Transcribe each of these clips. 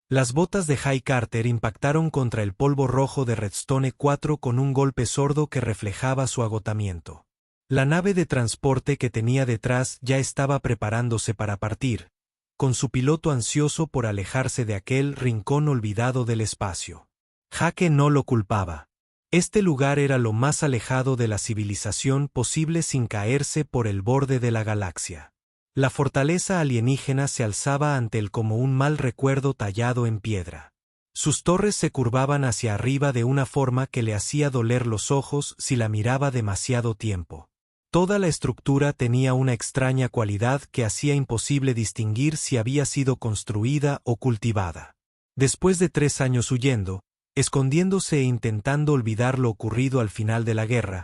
Las botas de Jay Carter impactaron contra el polvo rojo de Redstone 4 con un golpe sordo que reflejaba su agotamiento. La nave de transporte que tenía detrás ya estaba preparándose para partir, con su piloto ansioso por alejarse de aquel rincón olvidado del espacio. Jake no lo culpaba. Este lugar era lo más alejado de la civilización posible sin caerse por el borde de la galaxia. La fortaleza alienígena se alzaba ante él como un mal recuerdo tallado en piedra. Sus torres se curvaban hacia arriba de una forma que le hacía doler los ojos si la miraba demasiado tiempo. Toda la estructura tenía una extraña cualidad que hacía imposible distinguir si había sido construida o cultivada. Después de 3 años huyendo, escondiéndose e intentando olvidar lo ocurrido al final de la guerra,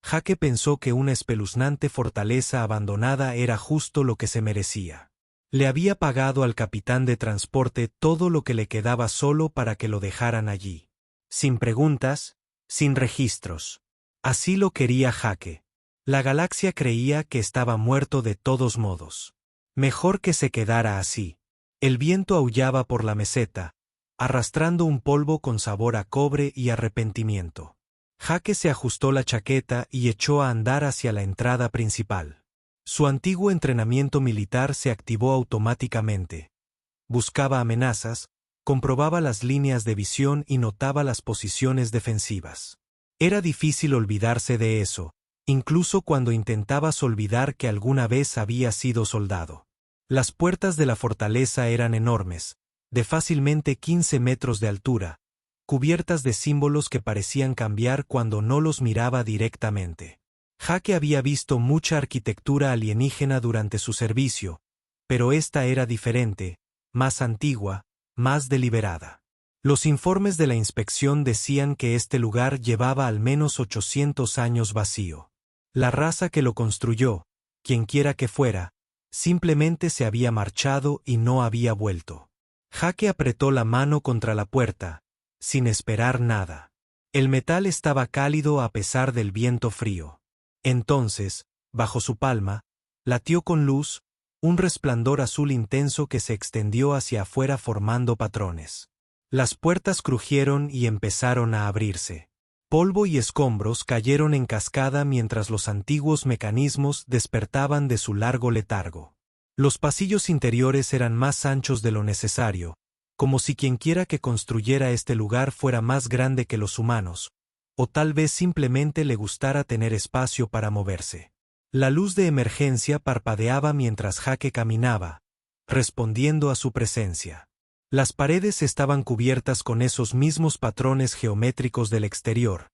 Jake pensó que una espeluznante fortaleza abandonada era justo lo que se merecía. Le había pagado al capitán de transporte todo lo que le quedaba solo para que lo dejaran allí. Sin preguntas, sin registros. Así lo quería Jake. La galaxia creía que estaba muerto de todos modos. Mejor que se quedara así. El viento aullaba por la meseta, arrastrando un polvo con sabor a cobre y arrepentimiento. Jake se ajustó la chaqueta y echó a andar hacia la entrada principal. Su antiguo entrenamiento militar se activó automáticamente. Buscaba amenazas, comprobaba las líneas de visión y notaba las posiciones defensivas. Era difícil olvidarse de eso, incluso cuando intentabas olvidar que alguna vez había sido soldado. Las puertas de la fortaleza eran enormes, de fácilmente 15 metros de altura, cubiertas de símbolos que parecían cambiar cuando no los miraba directamente. Jake había visto mucha arquitectura alienígena durante su servicio, pero esta era diferente, más antigua, más deliberada. Los informes de la inspección decían que este lugar llevaba al menos 800 años vacío. La raza que lo construyó, quienquiera que fuera, simplemente se había marchado y no había vuelto. Jake apretó la mano contra la puerta, sin esperar nada. El metal estaba cálido a pesar del viento frío. Entonces, bajo su palma, latió con luz, un resplandor azul intenso que se extendió hacia afuera formando patrones. Las puertas crujieron y empezaron a abrirse. Polvo y escombros cayeron en cascada mientras los antiguos mecanismos despertaban de su largo letargo. Los pasillos interiores eran más anchos de lo necesario, como si quienquiera que construyera este lugar fuera más grande que los humanos, o tal vez simplemente le gustara tener espacio para moverse. La luz de emergencia parpadeaba mientras Jake caminaba, respondiendo a su presencia. Las paredes estaban cubiertas con esos mismos patrones geométricos del exterior,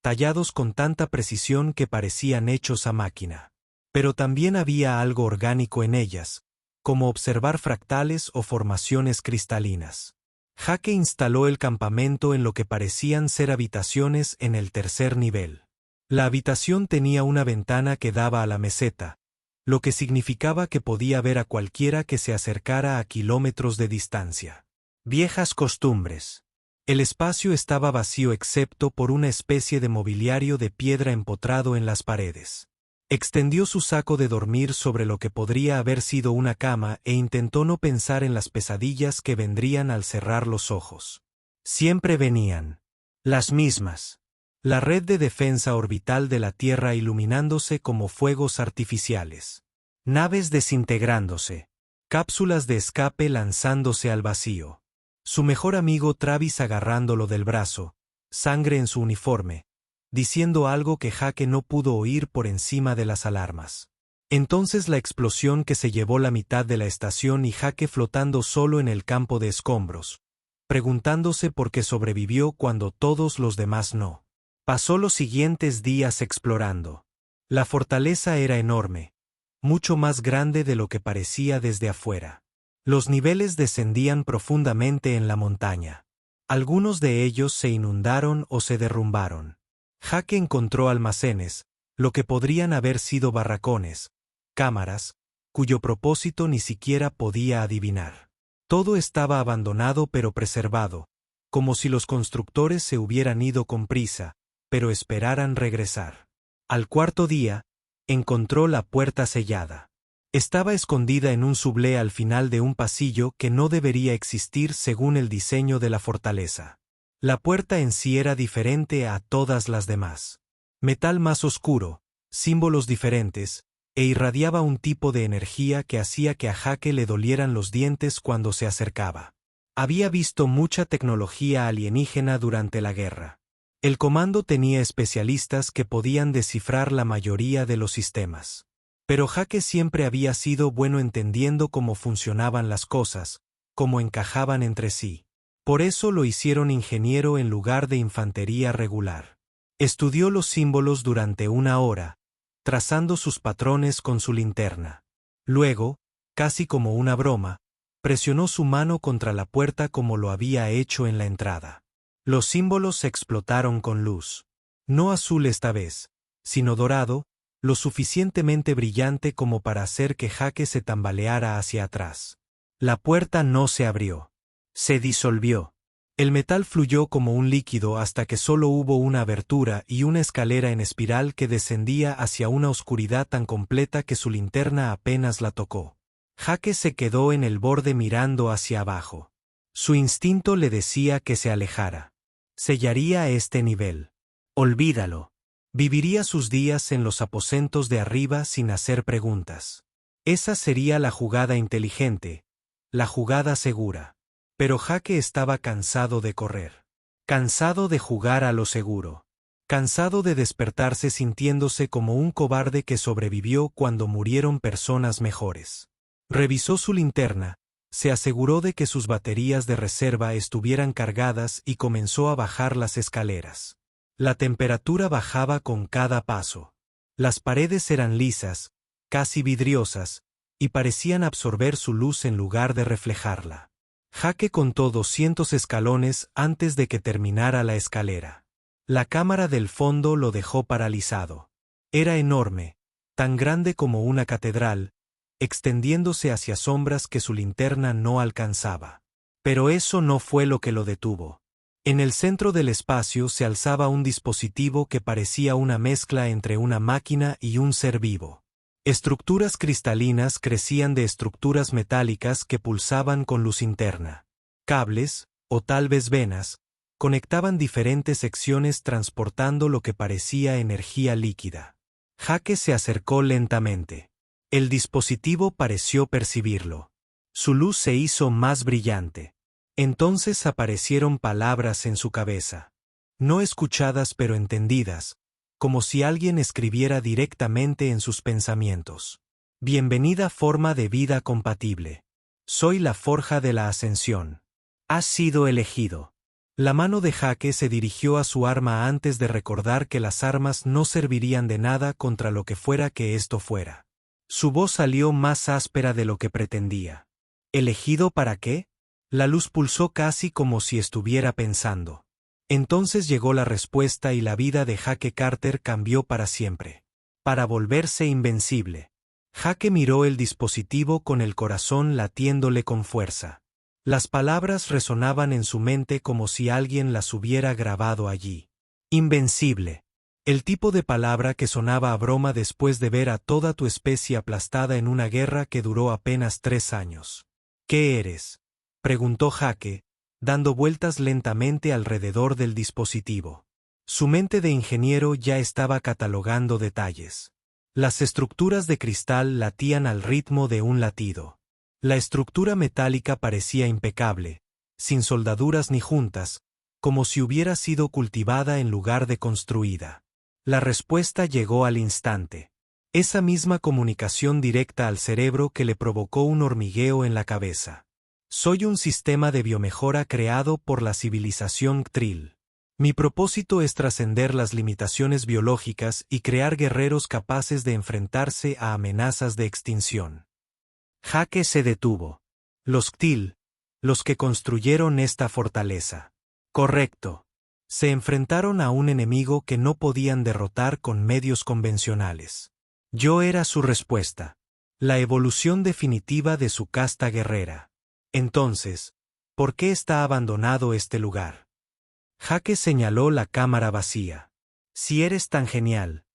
tallados con tanta precisión que parecían hechos a máquina. Pero también había algo orgánico en ellas, como observar fractales o formaciones cristalinas. Jake instaló el campamento en lo que parecían ser habitaciones en el 3er nivel. La habitación tenía una ventana que daba a la meseta, lo que significaba que podía ver a cualquiera que se acercara a kilómetros de distancia. Viejas costumbres. El espacio estaba vacío excepto por una especie de mobiliario de piedra empotrado en las paredes. Extendió su saco de dormir sobre lo que podría haber sido una cama e intentó no pensar en las pesadillas que vendrían al cerrar los ojos. Siempre venían. Las mismas. La red de defensa orbital de la Tierra iluminándose como fuegos artificiales. Naves desintegrándose. Cápsulas de escape lanzándose al vacío. Su mejor amigo Travis agarrándolo del brazo, sangre en su uniforme, diciendo algo que Jake no pudo oír por encima de las alarmas. Entonces la explosión que se llevó la mitad de la estación y Jake flotando solo en el campo de escombros, preguntándose por qué sobrevivió cuando todos los demás no. Pasó los siguientes días explorando. La fortaleza era enorme, mucho más grande de lo que parecía desde afuera. Los niveles descendían profundamente en la montaña. Algunos de ellos se inundaron o se derrumbaron. Jake encontró almacenes, lo que podrían haber sido barracones, cámaras, cuyo propósito ni siquiera podía adivinar. Todo estaba abandonado pero preservado, como si los constructores se hubieran ido con prisa, pero esperaran regresar. Al cuarto día, encontró la puerta sellada. Estaba escondida en un sublé al final de un pasillo que no debería existir según el diseño de la fortaleza. La puerta en sí era diferente a todas las demás. Metal más oscuro, símbolos diferentes, e irradiaba un tipo de energía que hacía que a Jake le dolieran los dientes cuando se acercaba. Había visto mucha tecnología alienígena durante la guerra. El comando tenía especialistas que podían descifrar la mayoría de los sistemas. Pero Jake siempre había sido bueno entendiendo cómo funcionaban las cosas, cómo encajaban entre sí. Por eso lo hicieron ingeniero en lugar de infantería regular. Estudió los símbolos durante 1 hora, trazando sus patrones con su linterna. Luego, casi como una broma, presionó su mano contra la puerta como lo había hecho en la entrada. Los símbolos explotaron con luz. No azul esta vez, sino dorado, lo suficientemente brillante como para hacer que Jake se tambaleara hacia atrás. La puerta no se abrió. Se disolvió. El metal fluyó como un líquido hasta que solo hubo una abertura y una escalera en espiral que descendía hacia una oscuridad tan completa que su linterna apenas la tocó. Jake se quedó en el borde mirando hacia abajo. Su instinto le decía que se alejara. Sellaría este nivel. Olvídalo. Viviría sus días en los aposentos de arriba sin hacer preguntas. Esa sería la jugada inteligente, la jugada segura. Pero Jake estaba cansado de correr. Cansado de jugar a lo seguro. Cansado de despertarse sintiéndose como un cobarde que sobrevivió cuando murieron personas mejores. Revisó su linterna, se aseguró de que sus baterías de reserva estuvieran cargadas y comenzó a bajar las escaleras. La temperatura bajaba con cada paso. Las paredes eran lisas, casi vidriosas, y parecían absorber su luz en lugar de reflejarla. Jake contó 200 escalones antes de que terminara la escalera. La cámara del fondo lo dejó paralizado. Era enorme, tan grande como una catedral, extendiéndose hacia sombras que su linterna no alcanzaba. Pero eso no fue lo que lo detuvo. En el centro del espacio se alzaba un dispositivo que parecía una mezcla entre una máquina y un ser vivo. Estructuras cristalinas crecían de estructuras metálicas que pulsaban con luz interna. Cables, o tal vez venas, conectaban diferentes secciones transportando lo que parecía energía líquida. Jake se acercó lentamente. El dispositivo pareció percibirlo. Su luz se hizo más brillante. Entonces aparecieron palabras en su cabeza. No escuchadas pero entendidas, como si alguien escribiera directamente en sus pensamientos. Bienvenida forma de vida compatible. Soy la forja de la ascensión. Has sido elegido. La mano de Jake se dirigió a su arma antes de recordar que las armas no servirían de nada contra lo que fuera que esto fuera. Su voz salió más áspera de lo que pretendía. ¿Elegido para qué? La luz pulsó casi como si estuviera pensando. Entonces llegó la respuesta y la vida de Jake Carter cambió para siempre. Para volverse invencible. Jake miró el dispositivo con el corazón latiéndole con fuerza. Las palabras resonaban en su mente como si alguien las hubiera grabado allí. Invencible. El tipo de palabra que sonaba a broma después de ver a toda tu especie aplastada en una guerra que duró apenas 3 años. ¿Qué eres?, preguntó Jake, dando vueltas lentamente alrededor del dispositivo. Su mente de ingeniero ya estaba catalogando detalles. Las estructuras de cristal latían al ritmo de un latido. La estructura metálica parecía impecable, sin soldaduras ni juntas, como si hubiera sido cultivada en lugar de construida. La respuesta llegó al instante. Esa misma comunicación directa al cerebro que le provocó un hormigueo en la cabeza. Soy un sistema de biomejora creado por la civilización Ktrill. Mi propósito es trascender las limitaciones biológicas y crear guerreros capaces de enfrentarse a amenazas de extinción. Jake se detuvo. Los Ktrill, los que construyeron esta fortaleza. Correcto. Se enfrentaron a un enemigo que no podían derrotar con medios convencionales. Yo era su respuesta. La evolución definitiva de su casta guerrera. Entonces, ¿por qué está abandonado este lugar? Jake señaló la cámara vacía. Si eres tan genial,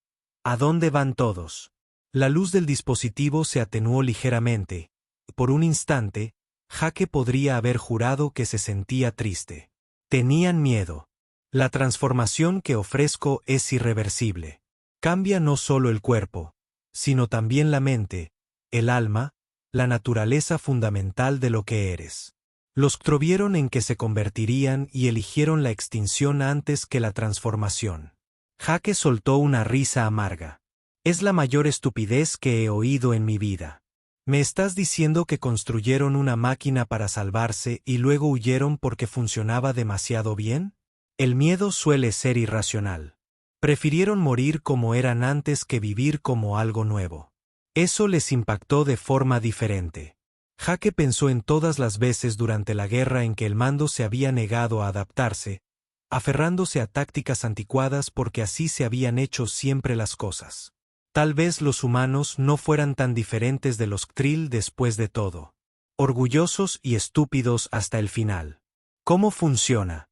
¿a dónde van todos? La luz del dispositivo se atenuó ligeramente. Por un instante, Jake podría haber jurado que se sentía triste. Tenían miedo. La transformación que ofrezco es irreversible. Cambia no solo el cuerpo, sino también la mente, el alma, la naturaleza fundamental de lo que eres. Los creyeron en que se convertirían y eligieron la extinción antes que la transformación. Jake soltó una risa amarga. Es la mayor estupidez que he oído en mi vida. ¿Me estás diciendo que construyeron una máquina para salvarse y luego huyeron porque funcionaba demasiado bien? El miedo suele ser irracional. Prefirieron morir como eran antes que vivir como algo nuevo. Eso les impactó de forma diferente. Jake pensó en todas las veces durante la guerra en que el mando se había negado a adaptarse, aferrándose a tácticas anticuadas porque así se habían hecho siempre las cosas. Tal vez los humanos no fueran tan diferentes de los Krill después de todo. Orgullosos y estúpidos hasta el final. ¿Cómo funciona?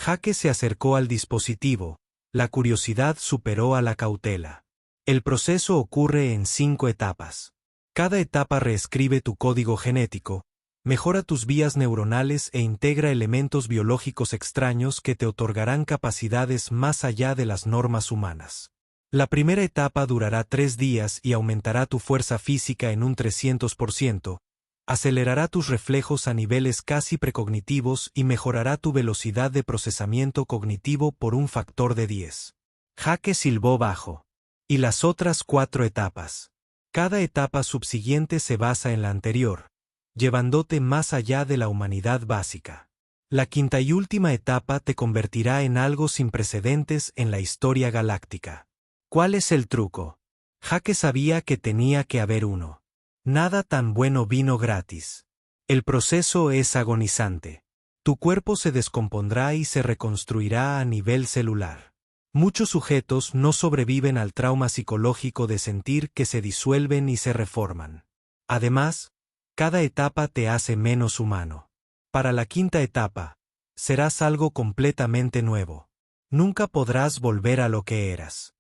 Jake se acercó al dispositivo. La curiosidad superó a la cautela. El proceso ocurre en 5 etapas. Cada etapa reescribe tu código genético, mejora tus vías neuronales e integra elementos biológicos extraños que te otorgarán capacidades más allá de las normas humanas. La primera etapa durará 3 días y aumentará tu fuerza física en un 300%, acelerará tus reflejos a niveles casi precognitivos y mejorará tu velocidad de procesamiento cognitivo por un factor de 10. Jake silbó bajo. Y las otras 4 etapas. Cada etapa subsiguiente se basa en la anterior, llevándote más allá de la humanidad básica. La quinta y última etapa te convertirá en algo sin precedentes en la historia galáctica. ¿Cuál es el truco? Jake sabía que tenía que haber uno. Nada tan bueno vino gratis. El proceso es agonizante. Tu cuerpo se descompondrá y se reconstruirá a nivel celular. Muchos sujetos no sobreviven al trauma psicológico de sentir que se disuelven y se reforman. Además, cada etapa te hace menos humano. Para la quinta etapa, serás algo completamente nuevo. Nunca podrás volver a lo que eras.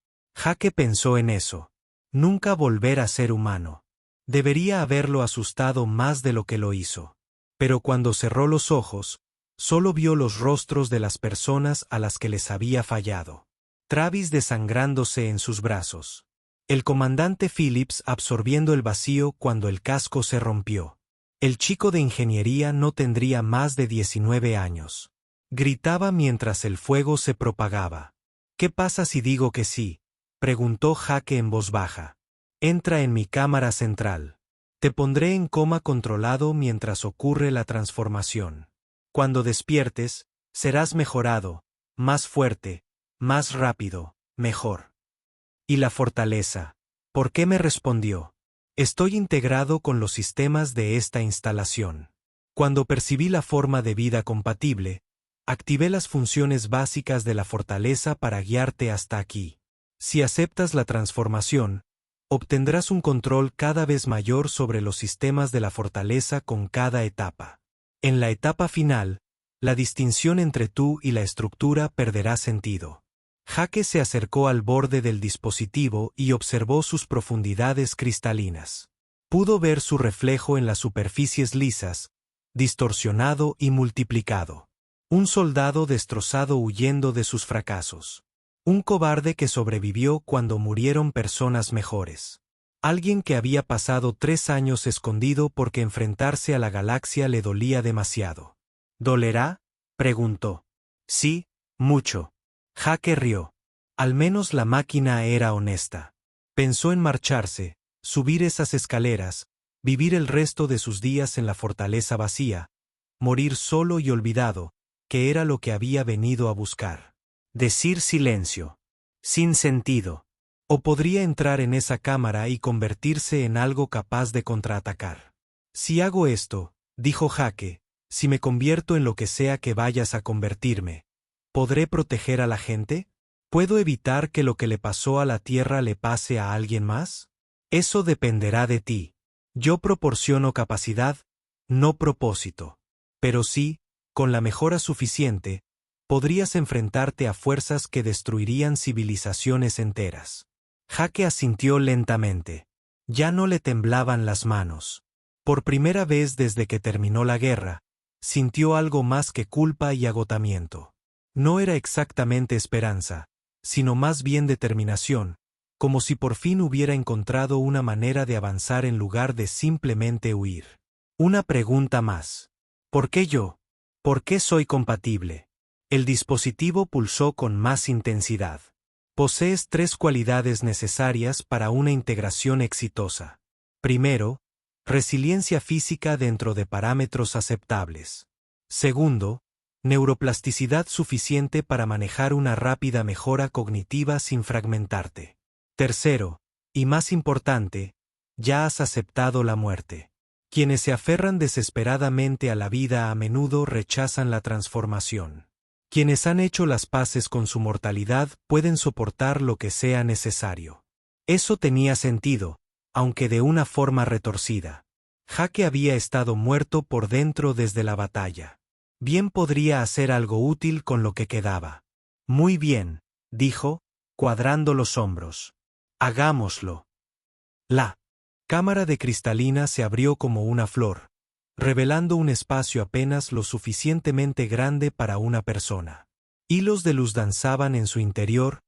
Jake pensó en eso. Nunca volver a ser humano. Debería haberlo asustado más de lo que lo hizo. Pero cuando cerró los ojos, solo vio los rostros de las personas a las que les había fallado. Travis desangrándose en sus brazos. El comandante Phillips absorbiendo el vacío cuando el casco se rompió. El chico de ingeniería no tendría más de 19 años. Gritaba mientras el fuego se propagaba. ¿Qué pasa si digo que sí?, preguntó Jake en voz baja. Entra en mi cámara central. Te pondré en coma controlado mientras ocurre la transformación. Cuando despiertes, serás mejorado, más fuerte, más rápido, mejor. ¿Y la fortaleza? ¿Por qué me respondió? Estoy integrado con los sistemas de esta instalación. Cuando percibí la forma de vida compatible, activé las funciones básicas de la fortaleza para guiarte hasta aquí. Si aceptas la transformación, obtendrás un control cada vez mayor sobre los sistemas de la fortaleza con cada etapa. En la etapa final, la distinción entre tú y la estructura perderá sentido. Jake se acercó al borde del dispositivo y observó sus profundidades cristalinas. Pudo ver su reflejo en las superficies lisas, distorsionado y multiplicado. Un soldado destrozado huyendo de sus fracasos. Un cobarde que sobrevivió cuando murieron personas mejores. Alguien que había pasado 3 años escondido porque enfrentarse a la galaxia le dolía demasiado. ¿Dolerá?, preguntó. Sí, mucho. Jake rió. Al menos la máquina era honesta. Pensó en marcharse, subir esas escaleras, vivir el resto de sus días en la fortaleza vacía, morir solo y olvidado, que era lo que había venido a buscar. Decir silencio. Sin sentido. O podría entrar en esa cámara y convertirse en algo capaz de contraatacar. Si hago esto, dijo Jake, si me convierto en lo que sea que vayas a convertirme, ¿podré proteger a la gente? ¿Puedo evitar que lo que le pasó a la Tierra le pase a alguien más? Eso dependerá de ti. Yo proporciono capacidad, no propósito. Pero sí, con la mejora suficiente, podrías enfrentarte a fuerzas que destruirían civilizaciones enteras. Jake asintió lentamente. Ya no le temblaban las manos. Por primera vez desde que terminó la guerra, sintió algo más que culpa y agotamiento. No era exactamente esperanza, sino más bien determinación, como si por fin hubiera encontrado una manera de avanzar en lugar de simplemente huir. Una pregunta más. ¿Por qué yo? ¿Por qué soy compatible? El dispositivo pulsó con más intensidad. Posees 3 cualidades necesarias para una integración exitosa. Primero, resiliencia física dentro de parámetros aceptables. Segundo, neuroplasticidad suficiente para manejar una rápida mejora cognitiva sin fragmentarte. Tercero, y más importante, ya has aceptado la muerte. Quienes se aferran desesperadamente a la vida a menudo rechazan la transformación. Quienes han hecho las paces con su mortalidad pueden soportar lo que sea necesario. Eso tenía sentido, aunque de una forma retorcida. Jake había estado muerto por dentro desde la batalla. Bien podría hacer algo útil con lo que quedaba. Muy bien, dijo, cuadrando los hombros. Hagámoslo. La cámara de cristalina se abrió como una flor, revelando un espacio apenas lo suficientemente grande para una persona. Hilos de luz danzaban en su interior,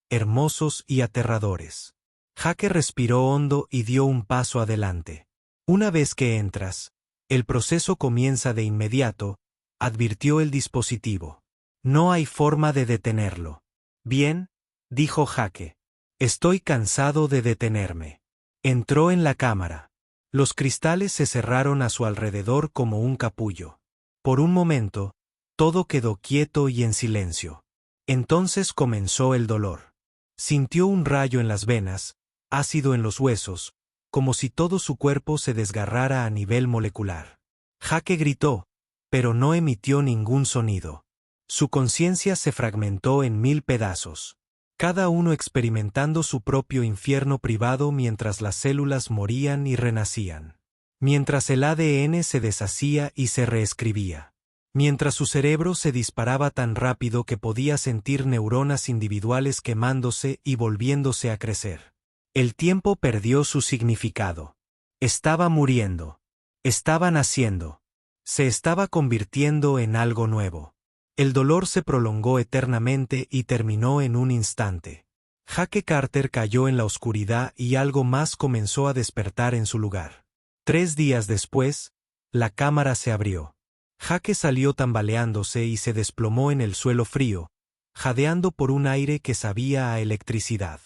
hermosos y aterradores. Jake respiró hondo y dio un paso adelante. Una vez que entras, el proceso comienza de inmediato, advirtió el dispositivo. No hay forma de detenerlo. Bien, dijo Jake. Estoy cansado de detenerme. Entró en la cámara. Los cristales se cerraron a su alrededor como un capullo. Por un momento, todo quedó quieto y en silencio. Entonces comenzó el dolor. Sintió un rayo en las venas, ácido en los huesos, como si todo su cuerpo se desgarrara a nivel molecular. Jake gritó, pero no emitió ningún sonido. Su conciencia se fragmentó en 1000 pedazos. Cada uno experimentando su propio infierno privado mientras las células morían y renacían. Mientras el ADN se deshacía y se reescribía. Mientras su cerebro se disparaba tan rápido que podía sentir neuronas individuales quemándose y volviéndose a crecer. El tiempo perdió su significado. Estaba muriendo. Estaba naciendo. Se estaba convirtiendo en algo nuevo. El dolor se prolongó eternamente y terminó en un instante. Jake Carter cayó en la oscuridad y algo más comenzó a despertar en su lugar. 3 días después, la cámara se abrió. Jake salió tambaleándose y se desplomó en el suelo frío, jadeando por un aire que sabía a electricidad.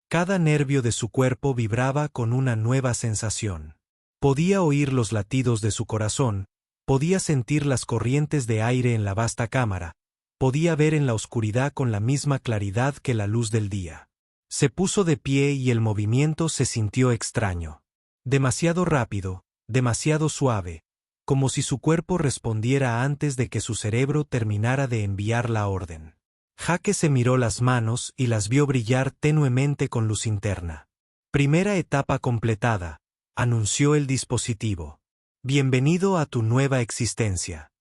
Cada nervio de su cuerpo vibraba con una nueva sensación. Podía oír los latidos de su corazón, podía sentir las corrientes de aire en la vasta cámara, podía ver en la oscuridad con la misma claridad que la luz del día. Se puso de pie y el movimiento se sintió extraño. Demasiado rápido, demasiado suave, como si su cuerpo respondiera antes de que su cerebro terminara de enviar la orden. Jake se miró las manos y las vio brillar tenuemente con luz interna. Primera etapa completada, anunció el dispositivo. Bienvenido a tu nueva existencia.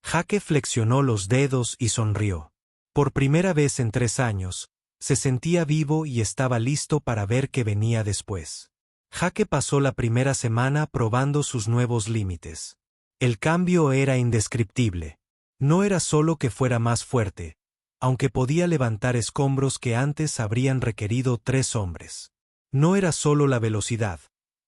Jake flexionó los dedos y sonrió. Por primera vez en 3 años, se sentía vivo y estaba listo para ver qué venía después. Jake pasó la primera semana probando sus nuevos límites. El cambio era indescriptible. No era solo que fuera más fuerte, aunque podía levantar escombros que antes habrían requerido 3 hombres. No era solo la velocidad,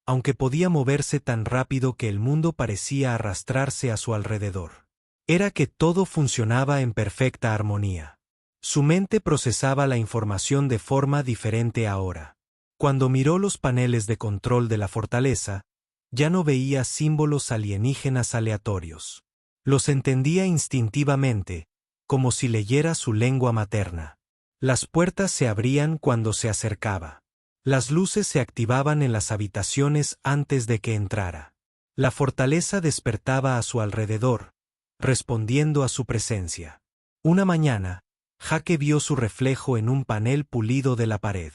aunque podía moverse tan rápido que el mundo parecía arrastrarse a su alrededor. Era que todo funcionaba en perfecta armonía. Su mente procesaba la información de forma diferente ahora. Cuando miró los paneles de control de la fortaleza, ya no veía símbolos alienígenas aleatorios. Los entendía instintivamente, como si leyera su lengua materna. Las puertas se abrían cuando se acercaba. Las luces se activaban en las habitaciones antes de que entrara. La fortaleza despertaba a su alrededor, respondiendo a su presencia. Una mañana, Jake vio su reflejo en un panel pulido de la pared.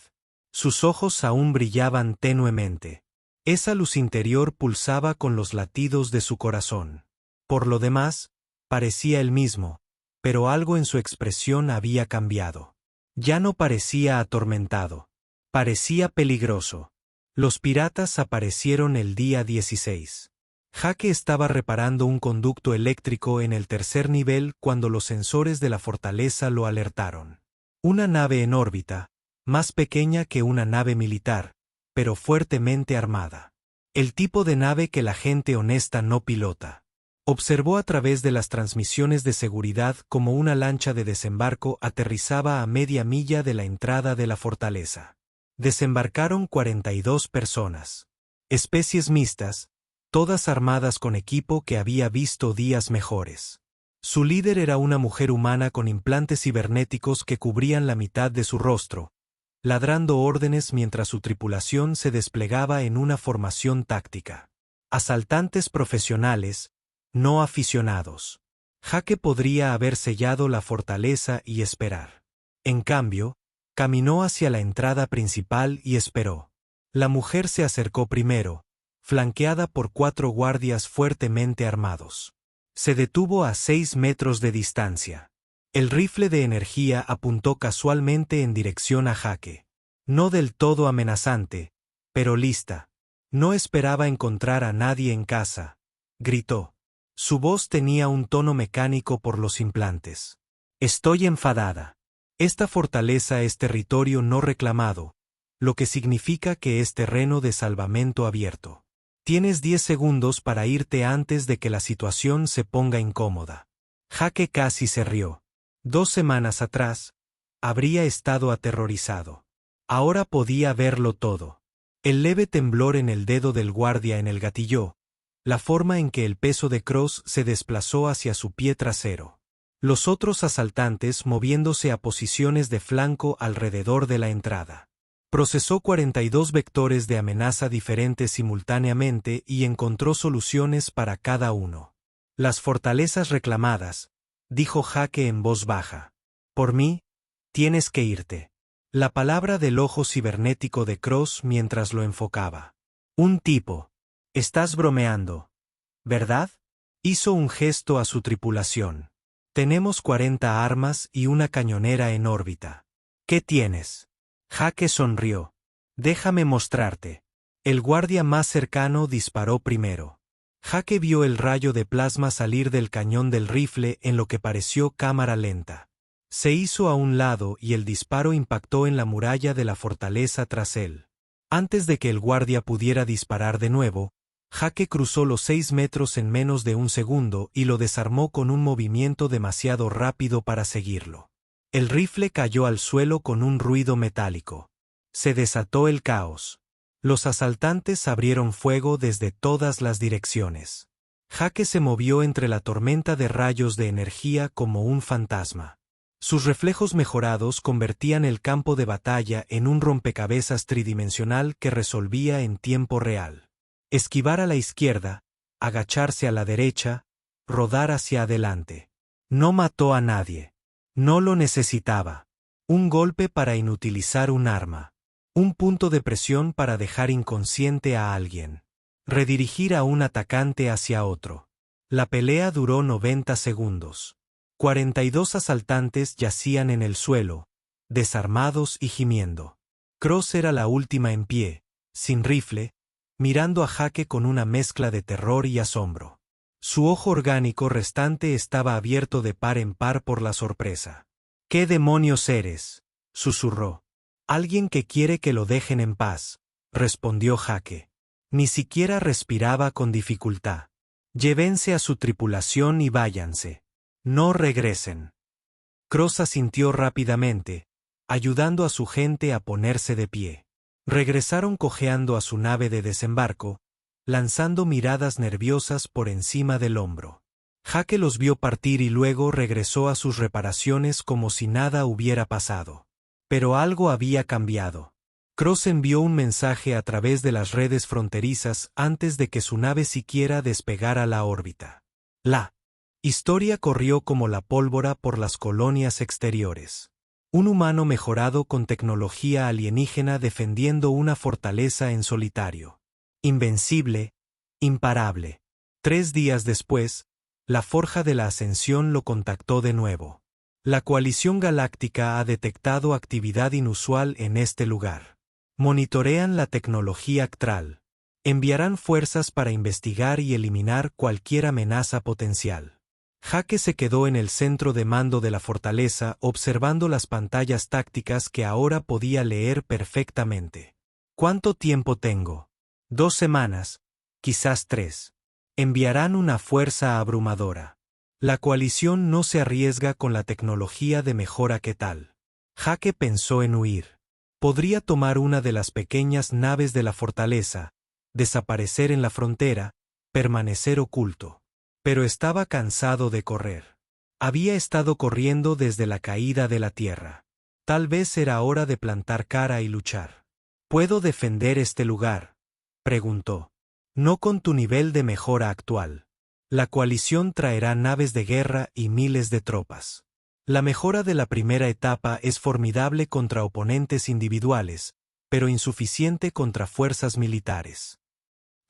Sus ojos aún brillaban tenuemente. Esa luz interior pulsaba con los latidos de su corazón. Por lo demás, parecía el mismo, pero algo en su expresión había cambiado. Ya no parecía atormentado. Parecía peligroso. Los piratas aparecieron el día 16. Jake estaba reparando un conducto eléctrico en el tercer nivel cuando los sensores de la fortaleza lo alertaron. Una nave en órbita, más pequeña que una nave militar, pero fuertemente armada. El tipo de nave que la gente honesta no pilota. Observó a través de las transmisiones de seguridad cómo una lancha de desembarco aterrizaba a media milla de la entrada de la fortaleza. Desembarcaron 42 personas. Especies mixtas, todas armadas con equipo que había visto días mejores. Su líder era una mujer humana con implantes cibernéticos que cubrían la mitad de su rostro, ladrando órdenes mientras su tripulación se desplegaba en una formación táctica. Asaltantes profesionales, no aficionados. Jake podría haber sellado la fortaleza y esperar. En cambio, caminó hacia la entrada principal y esperó. La mujer se acercó primero, flanqueada por 4 guardias fuertemente armados. Se detuvo a 6 metros de distancia. El rifle de energía apuntó casualmente en dirección a Jake. No del todo amenazante, pero lista. No esperaba encontrar a nadie en casa, gritó. Su voz tenía un tono mecánico por los implantes. Estoy enfadada. Esta fortaleza es territorio no reclamado, lo que significa que es terreno de salvamento abierto. Tienes 10 segundos para irte antes de que la situación se ponga incómoda. Jake casi se rió. 2 semanas atrás, habría estado aterrorizado. Ahora podía verlo todo. El leve temblor en el dedo del guardia en el gatillo, la forma en que el peso de Cross se desplazó hacia su pie trasero. Los otros asaltantes moviéndose a posiciones de flanco alrededor de la entrada. Procesó 42 vectores de amenaza diferentes simultáneamente y encontró soluciones para cada uno. Las fortalezas reclamadas, dijo Jake en voz baja. Por mí, tienes que irte. La palabra del ojo cibernético de Cross mientras lo enfocaba. Un tipo. Estás bromeando, ¿verdad? Hizo un gesto a su tripulación. Tenemos 40 armas y una cañonera en órbita. ¿Qué tienes? Jake sonrió. Déjame mostrarte. El guardia más cercano disparó primero. Jake vio el rayo de plasma salir del cañón del rifle en lo que pareció cámara lenta. Se hizo a un lado y el disparo impactó en la muralla de la fortaleza tras él. Antes de que el guardia pudiera disparar de nuevo, Jake cruzó los 6 metros en menos de un segundo y lo desarmó con un movimiento demasiado rápido para seguirlo. El rifle cayó al suelo con un ruido metálico. Se desató el caos. Los asaltantes abrieron fuego desde todas las direcciones. Jake se movió entre la tormenta de rayos de energía como un fantasma. Sus reflejos mejorados convertían el campo de batalla en un rompecabezas tridimensional que resolvía en tiempo real. Esquivar a la izquierda, agacharse a la derecha, rodar hacia adelante. No mató a nadie. No lo necesitaba. Un golpe para inutilizar un arma. Un punto de presión para dejar inconsciente a alguien. Redirigir a un atacante hacia otro. La pelea duró 90 segundos. 42 asaltantes yacían en el suelo, desarmados y gimiendo. Cross era la última en pie, sin rifle, mirando a Jake con una mezcla de terror y asombro. Su ojo orgánico restante estaba abierto de par en par por la sorpresa. ¿Qué demonios eres?, susurró. Alguien que quiere que lo dejen en paz, respondió Jake. Ni siquiera respiraba con dificultad. Llévense a su tripulación y váyanse. No regresen. Cross asintió rápidamente, ayudando a su gente a ponerse de pie. Regresaron cojeando a su nave de desembarco, lanzando miradas nerviosas por encima del hombro. Jake los vio partir y luego regresó a sus reparaciones como si nada hubiera pasado. Pero algo había cambiado. Cross envió un mensaje a través de las redes fronterizas antes de que su nave siquiera despegara la órbita. La historia corrió como la pólvora por las colonias exteriores. Un humano mejorado con tecnología alienígena defendiendo una fortaleza en solitario. Invencible, imparable. 3 días después, la Forja de la Ascensión lo contactó de nuevo. La coalición galáctica ha detectado actividad inusual en este lugar. Monitorean la tecnología actual. Enviarán fuerzas para investigar y eliminar cualquier amenaza potencial. Jake se quedó en el centro de mando de la fortaleza observando las pantallas tácticas que ahora podía leer perfectamente. ¿Cuánto tiempo tengo? 2 semanas, quizás 3. Enviarán una fuerza abrumadora. La coalición no se arriesga con la tecnología de mejora que tal. Jake pensó en huir. Podría tomar una de las pequeñas naves de la fortaleza, desaparecer en la frontera, permanecer oculto. Pero estaba cansado de correr. Había estado corriendo desde la caída de la Tierra. Tal vez era hora de plantar cara y luchar. ¿Puedo defender este lugar?, preguntó. No con tu nivel de mejora actual. La coalición traerá naves de guerra y miles de tropas. La mejora de la primera etapa es formidable contra oponentes individuales, pero insuficiente contra fuerzas militares.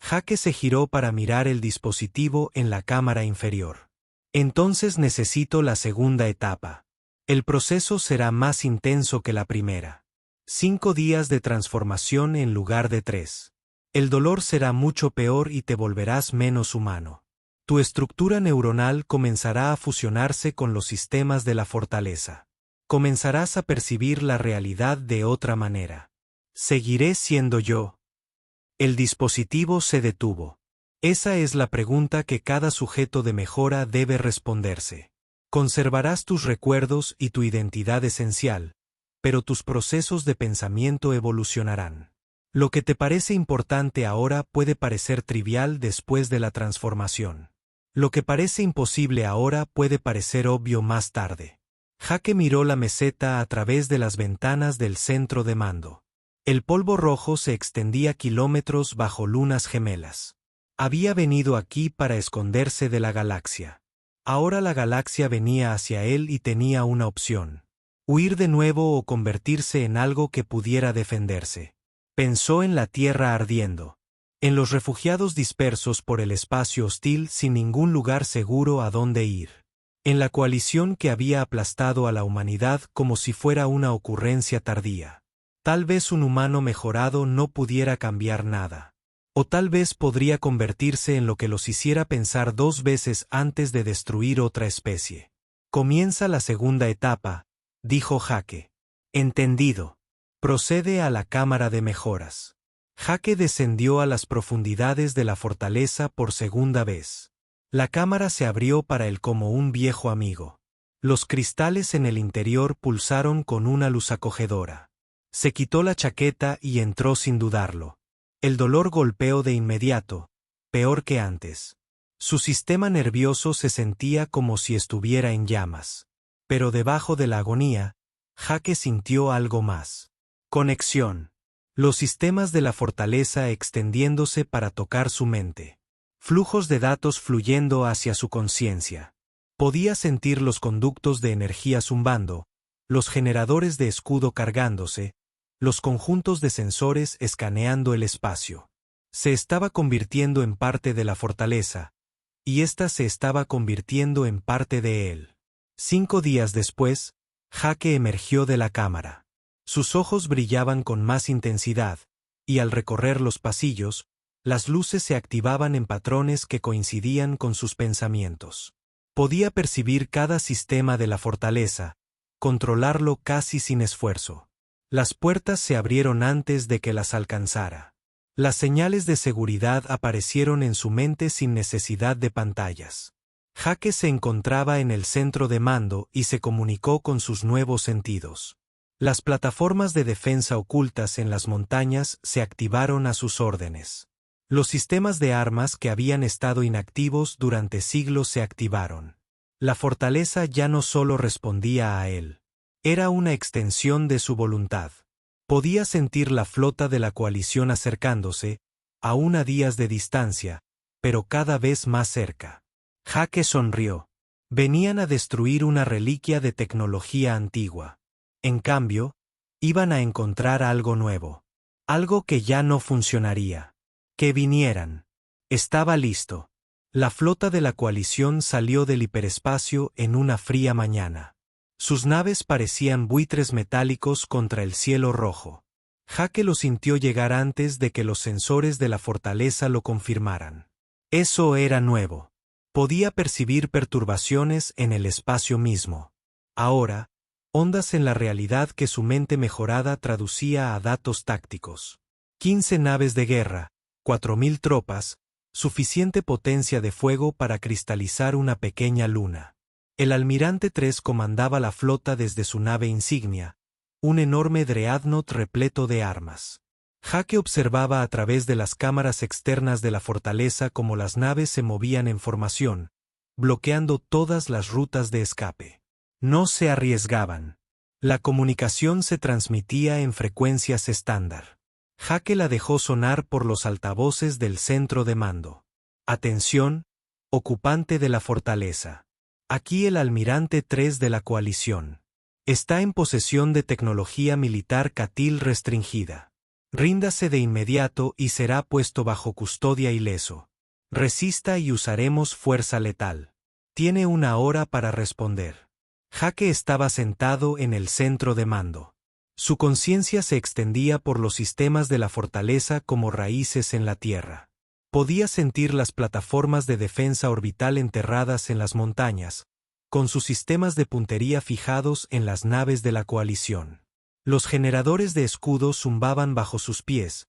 Jake se giró para mirar el dispositivo en la cámara inferior. Entonces necesito la segunda etapa. El proceso será más intenso que la primera. 5 días de transformación en lugar de 3. El dolor será mucho peor y te volverás menos humano. Tu estructura neuronal comenzará a fusionarse con los sistemas de la fortaleza. Comenzarás a percibir la realidad de otra manera. ¿Seguiré siendo yo? El dispositivo se detuvo. Esa es la pregunta que cada sujeto de mejora debe responderse. Conservarás tus recuerdos y tu identidad esencial, pero tus procesos de pensamiento evolucionarán. Lo que te parece importante ahora puede parecer trivial después de la transformación. Lo que parece imposible ahora puede parecer obvio más tarde. Jake miró la meseta a través de las ventanas del centro de mando. El polvo rojo se extendía kilómetros bajo lunas gemelas. Había venido aquí para esconderse de la galaxia. Ahora la galaxia venía hacia él y tenía una opción: huir de nuevo o convertirse en algo que pudiera defenderse. Pensó en la Tierra ardiendo, en los refugiados dispersos por el espacio hostil sin ningún lugar seguro a dónde ir, en la coalición que había aplastado a la humanidad como si fuera una ocurrencia tardía. Tal vez un humano mejorado no pudiera cambiar nada. O tal vez podría convertirse en lo que los hiciera pensar 2 veces antes de destruir otra especie. Comienza la segunda etapa, dijo Jake. Entendido. Procede a la cámara de mejoras. Jake descendió a las profundidades de la fortaleza por segunda vez. La cámara se abrió para él como un viejo amigo. Los cristales en el interior pulsaron con una luz acogedora. Se quitó la chaqueta y entró sin dudarlo. El dolor golpeó de inmediato, peor que antes. Su sistema nervioso se sentía como si estuviera en llamas. Pero debajo de la agonía, Jake sintió algo más. Conexión. Los sistemas de la fortaleza extendiéndose para tocar su mente. Flujos de datos fluyendo hacia su conciencia. Podía sentir los conductos de energía zumbando, los generadores de escudo cargándose, los conjuntos de sensores escaneando el espacio. Se estaba convirtiendo en parte de la fortaleza, y ésta se estaba convirtiendo en parte de él. 5 días después, Jake emergió de la cámara. Sus ojos brillaban con más intensidad, y al recorrer los pasillos, las luces se activaban en patrones que coincidían con sus pensamientos. Podía percibir cada sistema de la fortaleza, controlarlo casi sin esfuerzo. Las puertas se abrieron antes de que las alcanzara. Las señales de seguridad aparecieron en su mente sin necesidad de pantallas. Jake se encontraba en el centro de mando y se comunicó con sus nuevos sentidos. Las plataformas de defensa ocultas en las montañas se activaron a sus órdenes. Los sistemas de armas que habían estado inactivos durante siglos se activaron. La fortaleza ya no solo respondía a él. Era una extensión de su voluntad. Podía sentir la flota de la coalición acercándose, aún a días de distancia, pero cada vez más cerca. Jake sonrió. Venían a destruir una reliquia de tecnología antigua. En cambio, iban a encontrar algo nuevo. Algo que ya no funcionaría. Que vinieran. Estaba listo. La flota de la coalición salió del hiperespacio en una fría mañana. Sus naves parecían buitres metálicos contra el cielo rojo. Jake lo sintió llegar antes de que los sensores de la fortaleza lo confirmaran. Eso era nuevo. Podía percibir perturbaciones en el espacio mismo. Ahora, ondas en la realidad que su mente mejorada traducía a datos tácticos. 15 naves de guerra, 4000 tropas, suficiente potencia de fuego para cristalizar una pequeña luna. El almirante 3 comandaba la flota desde su nave insignia, un enorme dreadnought repleto de armas. Jake observaba a través de las cámaras externas de la fortaleza cómo las naves se movían en formación, bloqueando todas las rutas de escape. No se arriesgaban. La comunicación se transmitía en frecuencias estándar. Jake la dejó sonar por los altavoces del centro de mando. Atención, ocupante de la fortaleza. Aquí el almirante 3 de la coalición. Está en posesión de tecnología militar Catil restringida. Ríndase de inmediato y será puesto bajo custodia ileso. Resista y usaremos fuerza letal. Tiene 1 hora para responder. Jake estaba sentado en el centro de mando. Su conciencia se extendía por los sistemas de la fortaleza como raíces en la tierra. Podía sentir las plataformas de defensa orbital enterradas en las montañas, con sus sistemas de puntería fijados en las naves de la coalición. Los generadores de escudos zumbaban bajo sus pies,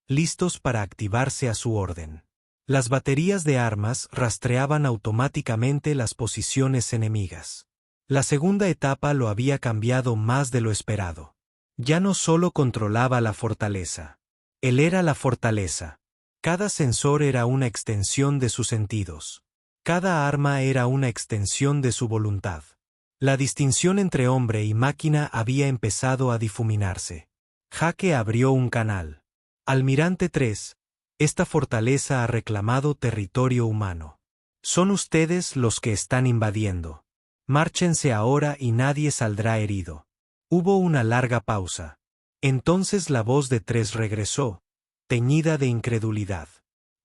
listos para activarse a su orden. Las baterías de armas rastreaban automáticamente las posiciones enemigas. La segunda etapa lo había cambiado más de lo esperado. Ya no solo controlaba la fortaleza. Él era la fortaleza. Cada sensor era una extensión de sus sentidos. Cada arma era una extensión de su voluntad. La distinción entre hombre y máquina había empezado a difuminarse. Jake abrió un canal. Almirante 3, esta fortaleza ha reclamado territorio humano. Son ustedes los que están invadiendo. Márchense ahora y nadie saldrá herido. Hubo una larga pausa. Entonces la voz de 3 regresó, teñida de incredulidad.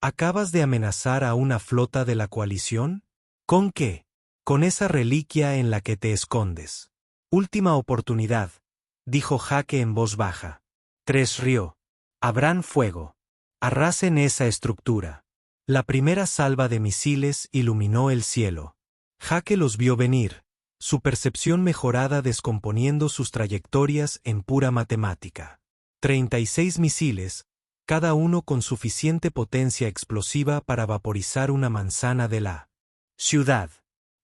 ¿Acabas de amenazar a una flota de la coalición? ¿Con qué? Con esa reliquia en la que te escondes. Última oportunidad, dijo Jake en voz baja. 3 rió. Habrán fuego. Arrasen esa estructura. La primera salva de misiles iluminó el cielo. Jake los vio venir, su percepción mejorada descomponiendo sus trayectorias en pura matemática. 36 misiles, cada uno con suficiente potencia explosiva para vaporizar una manzana de la ciudad.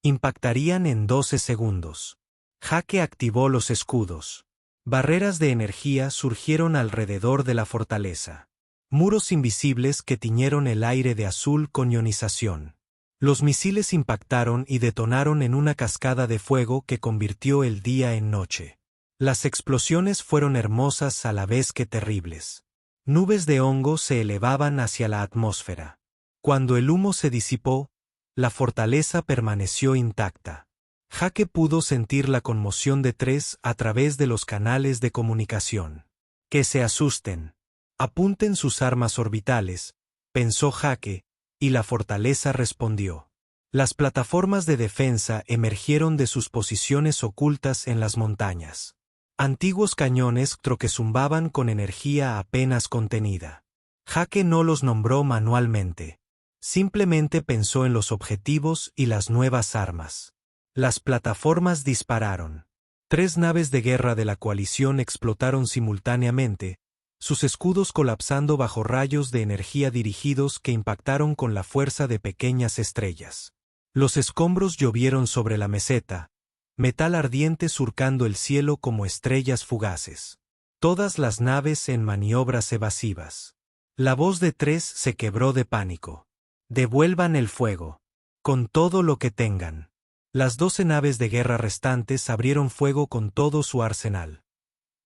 Impactarían en 12 segundos. Jake activó los escudos. Barreras de energía surgieron alrededor de la fortaleza. Muros invisibles que tiñeron el aire de azul con ionización. Los misiles impactaron y detonaron en una cascada de fuego que convirtió el día en noche. Las explosiones fueron hermosas a la vez que terribles. Nubes de hongo se elevaban hacia la atmósfera. Cuando el humo se disipó, la fortaleza permaneció intacta. Jake pudo sentir la conmoción de 3 a través de los canales de comunicación. Que se asusten. Apunten sus armas orbitales, pensó Jake, y la fortaleza respondió. Las plataformas de defensa emergieron de sus posiciones ocultas en las montañas. Antiguos cañones que zumbaban con energía apenas contenida. Jake no los nombró manualmente. Simplemente pensó en los objetivos y las nuevas armas. Las plataformas dispararon. 3 naves de guerra de la coalición explotaron simultáneamente, sus escudos colapsando bajo rayos de energía dirigidos que impactaron con la fuerza de pequeñas estrellas. Los escombros llovieron sobre la meseta, metal ardiente surcando el cielo como estrellas fugaces. Todas las naves en maniobras evasivas. La voz de 3 se quebró de pánico. Devuelvan el fuego. Con todo lo que tengan. Las 12 naves de guerra restantes abrieron fuego con todo su arsenal.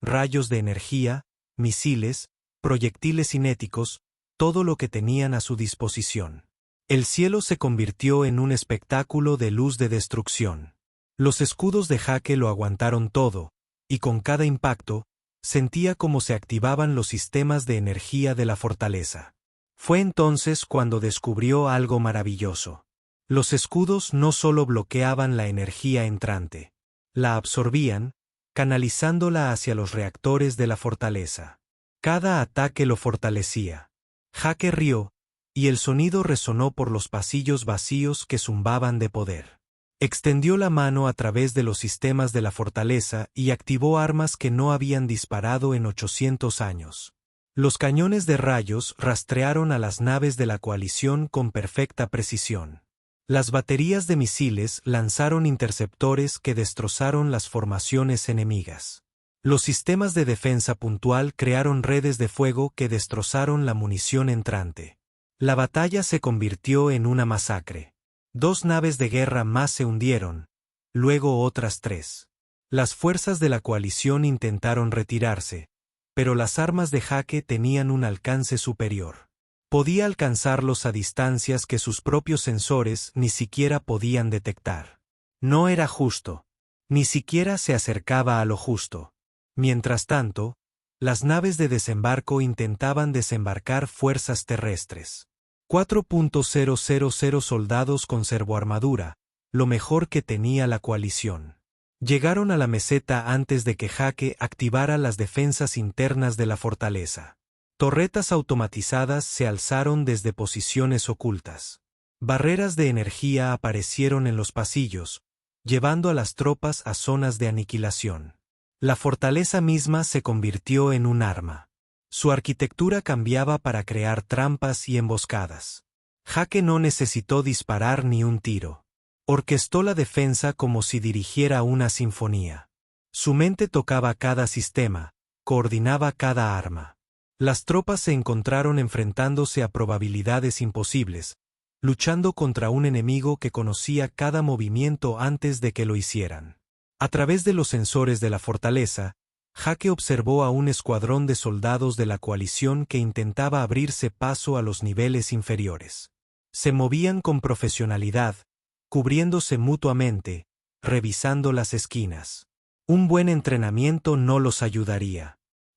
Rayos de energía, misiles, proyectiles cinéticos, todo lo que tenían a su disposición. El cielo se convirtió en un espectáculo de luz de destrucción. Los escudos de Jake lo aguantaron todo, y con cada impacto, sentía cómo se activaban los sistemas de energía de la fortaleza. Fue entonces cuando descubrió algo maravilloso. Los escudos no solo bloqueaban la energía entrante, la absorbían, canalizándola hacia los reactores de la fortaleza. Cada ataque lo fortalecía. Jake rió, y el sonido resonó por los pasillos vacíos que zumbaban de poder. Extendió la mano a través de los sistemas de la fortaleza y activó armas que no habían disparado en 800 años. Los cañones de rayos rastrearon a las naves de la coalición con perfecta precisión. Las baterías de misiles lanzaron interceptores que destrozaron las formaciones enemigas. Los sistemas de defensa puntual crearon redes de fuego que destrozaron la munición entrante. La batalla se convirtió en una masacre. 2 naves de guerra más se hundieron, luego otras 3. Las fuerzas de la coalición intentaron retirarse, pero las armas de Jake tenían un alcance superior. Podía alcanzarlos a distancias que sus propios sensores ni siquiera podían detectar. No era justo. Ni siquiera se acercaba a lo justo. Mientras tanto, las naves de desembarco intentaban desembarcar fuerzas terrestres. 4.000 soldados con servoarmadura, lo mejor que tenía la coalición. Llegaron a la meseta antes de que Jake activara las defensas internas de la fortaleza. Torretas automatizadas se alzaron desde posiciones ocultas. Barreras de energía aparecieron en los pasillos, llevando a las tropas a zonas de aniquilación. La fortaleza misma se convirtió en un arma. Su arquitectura cambiaba para crear trampas y emboscadas. Jake no necesitó disparar ni un tiro. Orquestó la defensa como si dirigiera una sinfonía. Su mente tocaba cada sistema, coordinaba cada arma. Las tropas se encontraron enfrentándose a probabilidades imposibles, luchando contra un enemigo que conocía cada movimiento antes de que lo hicieran. A través de los sensores de la fortaleza, Jake observó a un escuadrón de soldados de la coalición que intentaba abrirse paso a los niveles inferiores. Se movían con profesionalidad, cubriéndose mutuamente, revisando las esquinas. Un buen entrenamiento no los ayudaría.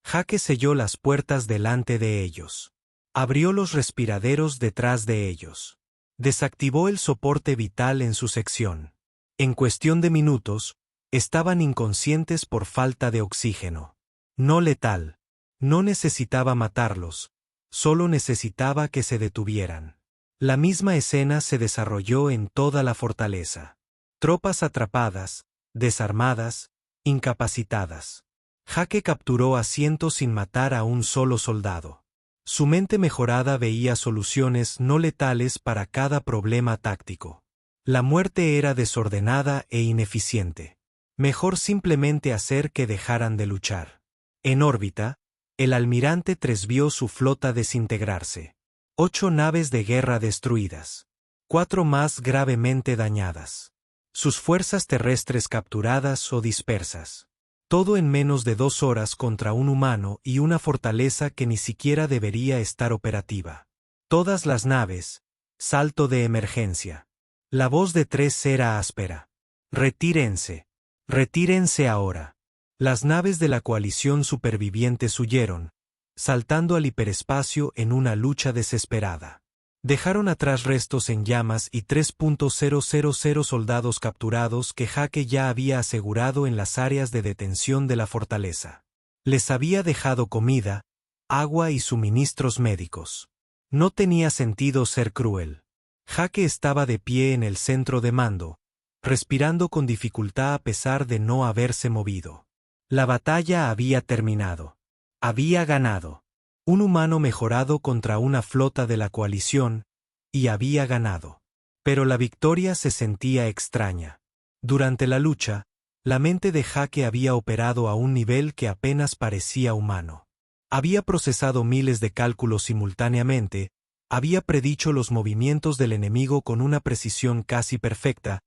Jake selló las puertas delante de ellos. Abrió los respiraderos detrás de ellos. Desactivó el soporte vital en su sección. En cuestión de minutos, estaban inconscientes por falta de oxígeno. No letal. No necesitaba matarlos, solo necesitaba que se detuvieran. La misma escena se desarrolló en toda la fortaleza. Tropas atrapadas, desarmadas, incapacitadas. Jake capturó a cientos sin matar a un solo soldado. Su mente mejorada veía soluciones no letales para cada problema táctico. La muerte era desordenada e ineficiente. Mejor simplemente hacer que dejaran de luchar. En órbita, el almirante 3 vio su flota desintegrarse. 8 naves de guerra destruidas. 4 más gravemente dañadas. Sus fuerzas terrestres capturadas o dispersas. Todo en menos de 2 horas contra un humano y una fortaleza que ni siquiera debería estar operativa. Todas las naves. Salto de emergencia. La voz de 3 era áspera. Retírense. Retírense ahora. Las naves de la coalición supervivientes huyeron, saltando al hiperespacio en una lucha desesperada. Dejaron atrás restos en llamas y 3.000 soldados capturados que Jake ya había asegurado en las áreas de detención de la fortaleza. Les había dejado comida, agua y suministros médicos. No tenía sentido ser cruel. Jake estaba de pie en el centro de mando, respirando con dificultad a pesar de no haberse movido. La batalla había terminado. Había ganado. Un humano mejorado contra una flota de la coalición, y había ganado. Pero la victoria se sentía extraña. Durante la lucha, la mente de Jake había operado a un nivel que apenas parecía humano. Había procesado miles de cálculos simultáneamente, había predicho los movimientos del enemigo con una precisión casi perfecta,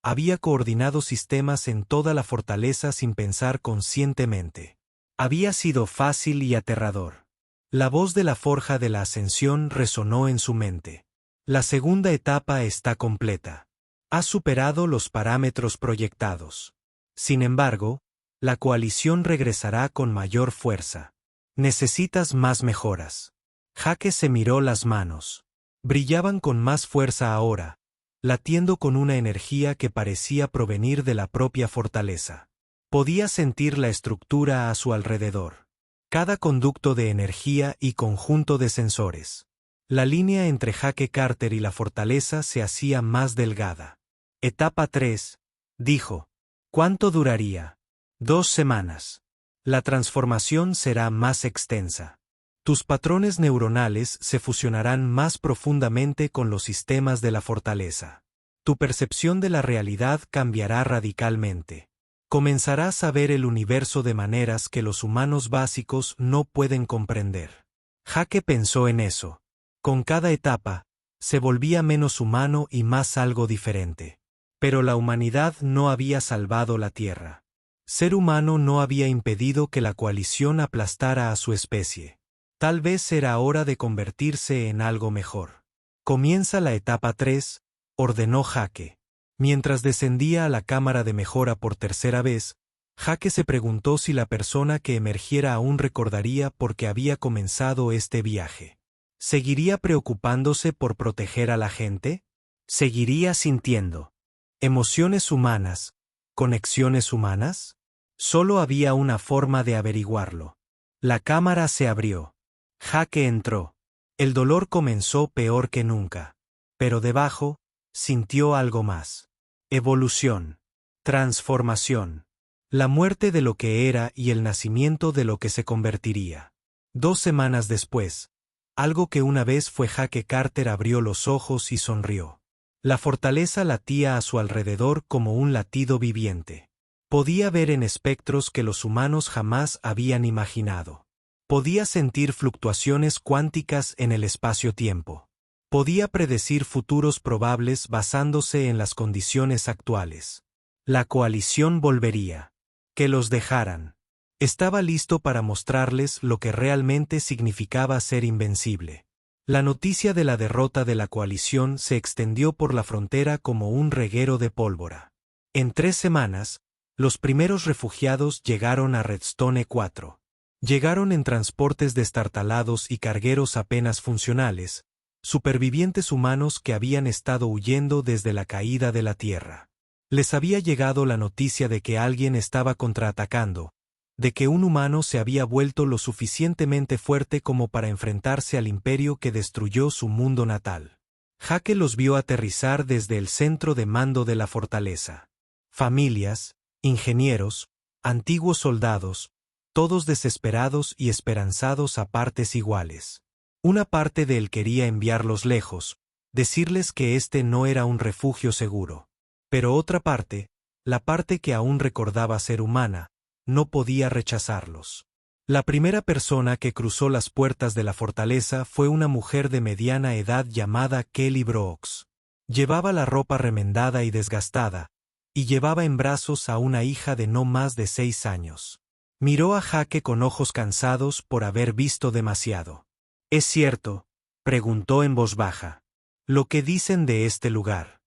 había coordinado sistemas en toda la fortaleza sin pensar conscientemente. Había sido fácil y aterrador. La voz de la forja de la ascensión resonó en su mente. La segunda etapa está completa. Has superado los parámetros proyectados. Sin embargo, la coalición regresará con mayor fuerza. Necesitas más mejoras. Jake se miró las manos. Brillaban con más fuerza ahora, latiendo con una energía que parecía provenir de la propia fortaleza. Podía sentir la estructura a su alrededor. cada conducto de energía y conjunto de sensores. La línea entre Jaque Carter y la fortaleza se hacía más delgada. Etapa 3, dijo. ¿Cuánto duraría? 2 semanas. La transformación será más extensa. Tus patrones neuronales se fusionarán más profundamente con los sistemas de la fortaleza. Tu percepción de la realidad cambiará radicalmente. Comenzarás a ver el universo de maneras que los humanos básicos no pueden comprender. Jaque pensó en eso. Con cada etapa, se volvía menos humano y más algo diferente. Pero la humanidad no había salvado la Tierra. Ser humano no había impedido que la coalición aplastara a su especie. Tal vez era hora de convertirse en algo mejor. Comienza la etapa 3, ordenó Jaque. Mientras descendía a la cámara de mejora por tercera vez, Jaque se preguntó si la persona que emergiera aún recordaría por qué había comenzado este viaje. ¿Seguiría preocupándose por proteger a la gente? ¿Seguiría sintiendo emociones humanas, conexiones humanas? Solo había una forma de averiguarlo. La cámara se abrió. Jaque entró. El dolor comenzó peor que nunca. Pero debajo, sintió algo más. Evolución. Transformación. La muerte de lo que era y el nacimiento de lo que se convertiría. 2 semanas después, algo que una vez fue Jaque Carter abrió los ojos y sonrió. La fortaleza latía a su alrededor como un latido viviente. Podía ver en espectros que los humanos jamás habían imaginado. Podía sentir fluctuaciones cuánticas en el espacio-tiempo. Podía predecir futuros probables basándose en las condiciones actuales. La coalición volvería. Que los dejaran. Estaba listo para mostrarles lo que realmente significaba ser invencible. La noticia de la derrota de la coalición se extendió por la frontera como un reguero de pólvora. En 3 semanas, los primeros refugiados llegaron a Redstone 4. Llegaron en transportes destartalados y cargueros apenas funcionales, supervivientes humanos que habían estado huyendo desde la caída de la Tierra. Les había llegado la noticia de que alguien estaba contraatacando, de que un humano se había vuelto lo suficientemente fuerte como para enfrentarse al imperio que destruyó su mundo natal. Jaque los vio aterrizar desde el centro de mando de la fortaleza. Familias, ingenieros, antiguos soldados, todos desesperados y esperanzados a partes iguales. Una parte de él quería enviarlos lejos, decirles que este no era un refugio seguro. Pero otra parte, la parte que aún recordaba ser humana, no podía rechazarlos. La primera persona que cruzó las puertas de la fortaleza fue una mujer de mediana edad llamada Kelly Brooks. Llevaba la ropa remendada y desgastada, y llevaba en brazos a una hija de no más de 6 años. Miró a Jaque con ojos cansados por haber visto demasiado. «¿Es cierto?», preguntó en voz baja, «lo que dicen de este lugar».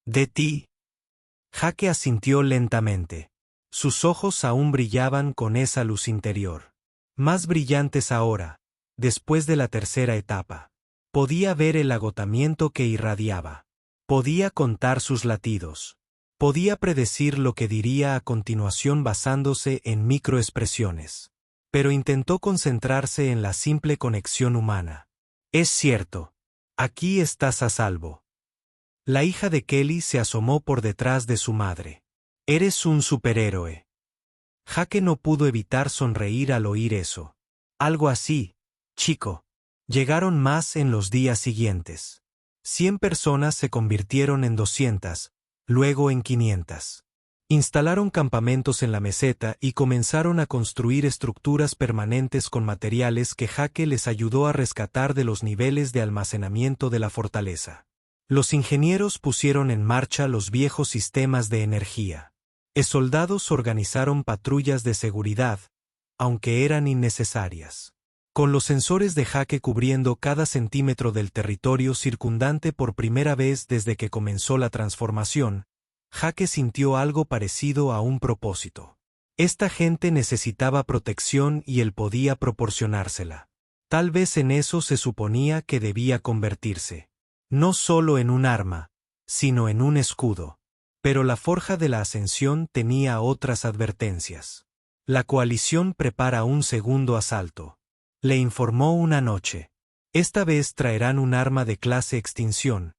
«¿De ti?». Jaque asintió lentamente. Sus ojos aún brillaban con esa luz interior. Más brillantes ahora, después de la tercera etapa. Podía ver el agotamiento que irradiaba. Podía contar sus latidos. Podía predecir lo que diría a continuación basándose en microexpresiones. Pero intentó concentrarse en la simple conexión humana. «Es cierto. Aquí estás a salvo». La hija de Kelly se asomó por detrás de su madre. «Eres un superhéroe». Jaque no pudo evitar sonreír al oír eso. «Algo así, chico». Llegaron más en los días siguientes. 100 personas se convirtieron en 200, luego en 500. Instalaron campamentos en la meseta y comenzaron a construir estructuras permanentes con materiales que Jaque les ayudó a rescatar de los niveles de almacenamiento de la fortaleza. Los ingenieros pusieron en marcha los viejos sistemas de energía. Soldados organizaron patrullas de seguridad, aunque eran innecesarias. Con los sensores de Jaque cubriendo cada centímetro del territorio circundante por primera vez desde que comenzó la transformación, Jaque sintió algo parecido a un propósito. Esta gente necesitaba protección y él podía proporcionársela. Tal vez en eso se suponía que debía convertirse. No solo en un arma, sino en un escudo. Pero la forja de la ascensión tenía otras advertencias. La coalición prepara un segundo asalto. Le informó una noche. Esta vez traerán un arma de clase extinción,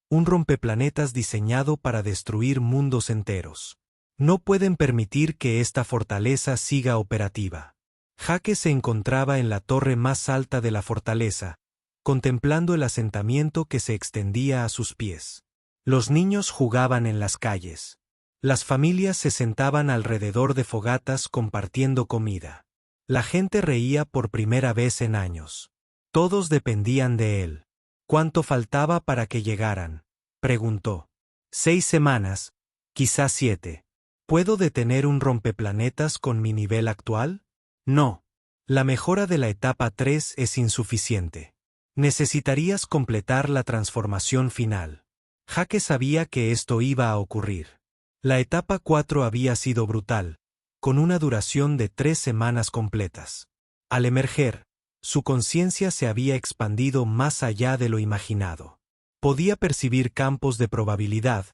un rompeplanetas diseñado para destruir mundos enteros. No pueden permitir que esta fortaleza siga operativa. Jake se encontraba en la torre más alta de la fortaleza, contemplando el asentamiento que se extendía a sus pies. Los niños jugaban en las calles. Las familias se sentaban alrededor de fogatas compartiendo comida. La gente reía por primera vez en años. Todos dependían de él. ¿Cuánto faltaba para que llegaran?, preguntó. 6 semanas, quizás 7. ¿Puedo detener un rompeplanetas con mi nivel actual? No. La mejora de la etapa 3 es insuficiente. Necesitarías completar la transformación final. Jake sabía que esto iba a ocurrir. La etapa 4 había sido brutal, con una duración de 3 semanas completas. Al emerger, su conciencia se había expandido más allá de lo imaginado. Podía percibir campos de probabilidad,